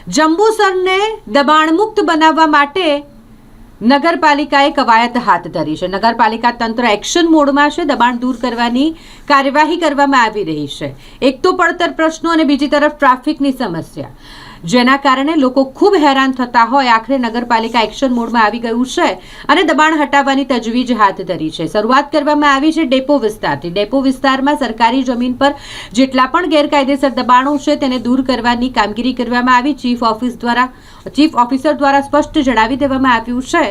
જંબુસરને દબાણમુક્ત બનાવવા માટે નગરપાલિકાએ કવાયત હાથ ધરી છે। નગરપાલિકા તંત્ર એક્શન મોડમાં છે। દબાણ દૂર કરવાની કાર્યવાહી કરવામાં આવી રહી છે। એક તો પડતર પ્રશ્નો અને બીજી તરફ ટ્રાફિકની સમસ્યા, જેના કારણે લોકો ખૂબ હેરાન થતા હોય આખરે નગરપાલિકા એક્શન મોડમાં આવી ગયું છે અને દબાણ હટાવવાની તજવીજ હાથ ધરી છે। શરૂઆત કરવામાં આવી છે ડેપો વિસ્તારથી। ડેપો વિસ્તારમાં સરકારી જમીન પર જેટલા પણ ગેરકાયદેસર દબાણો છે તેને દૂર કરવાની કામગીરી કરવામાં આવી। ચીફ ઓફિસર દ્વારા સ્પષ્ટ જણાવી દેવામાં આવ્યું છે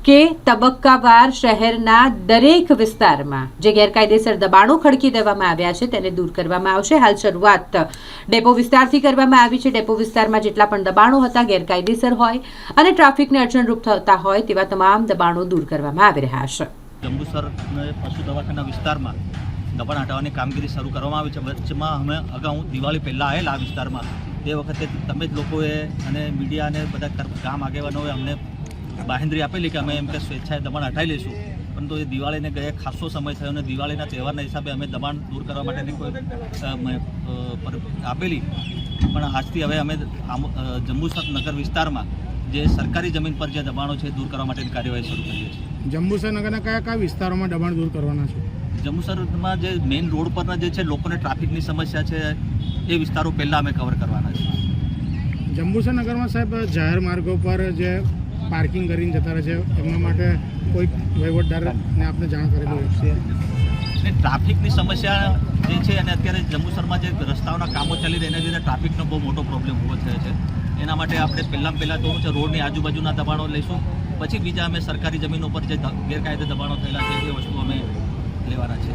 કે તબક્કાવાર શહેરના દરેક વિસ્તારમાં જે ગેરકાયદેસર દબાણો ખડકી દેવામાં આવ્યા છે તેને દૂર કરવામાં આવશે। હાલ શરૂઆત ડેપો વિસ્તારથી કરવામાં આવી છે। ડેપો વિસ્તારમાં જેટલા પણ દબાણો હતા ગેરકાયદેસર હોય અને ટ્રાફિકને અડચણરૂપ થતા હોય તેવા તમામ દબાણો દૂર કરવામાં આવી રહ્યા છે। જંબુસર પશુ દવાખાના વિસ્તારમાં દબાણ હટાવવાની કામગીરી શરૂ કરવામાં આવી છે। વચ્ચેમાં અમે અગાઉ દિવાળી પહેલાં આવેલા આ વિસ્તારમાં, તે વખતે તમે જ લોકોએ અને મીડિયા અને બધા ગામ આગેવાનોએ અમને બાહેંધરી આપેલી કે અમે એમ કે સ્વેચ્છાએ દબાણ હટાવી લઈશું, પરંતુ એ દિવાળીને ગયા ખાસો સમય થયો અને દિવાળીના તહેવારના હિસાબે અમે દબાણ દૂર કરવા માટેની કોઈ આપેલી, પણ આજથી હવે અમે જંબુસર નગર વિસ્તારમાં જે સરકારી જમીન પર જે દબાણો છે દૂર કરવા માટેની કાર્યવાહી શરૂ કરીએ છીએ। જંબુસર નગરના કયા કયા વિસ્તારોમાં દબાણ દૂર કરવાના છે? જંબુસરમાં જે મેઇન રોડ પરના જે છે લોકોને ટ્રાફિકની સમસ્યા છે એ વિસ્તારો પહેલાં અમે કવર કરવાના છે। જંબુસર નગરમાં સાહેબ જાહેર માર્ગો પર જે પાર્કિંગ કરીને જતા રહે છે એમના માટે કોઈ વહીવટદારને આપણે જાણ કરેલી છે? ટ્રાફિકની સમસ્યા જે છે અને અત્યારે જંબુસરમાં જે રસ્તાઓના કામો ચાલી રહ્યા એના લીધે ટ્રાફિકનો બહુ મોટો પ્રોબ્લેમ ઊભો થયો છે। એના માટે આપણે પહેલાં તો છે રોડની આજુબાજુના દબાણો લઈશું, પછી બીજા અમે સરકારી જમીનો પર જે ગેરકાયદે દબાણો થયેલા છે એ વસ્તુ અમે લેવાના છે।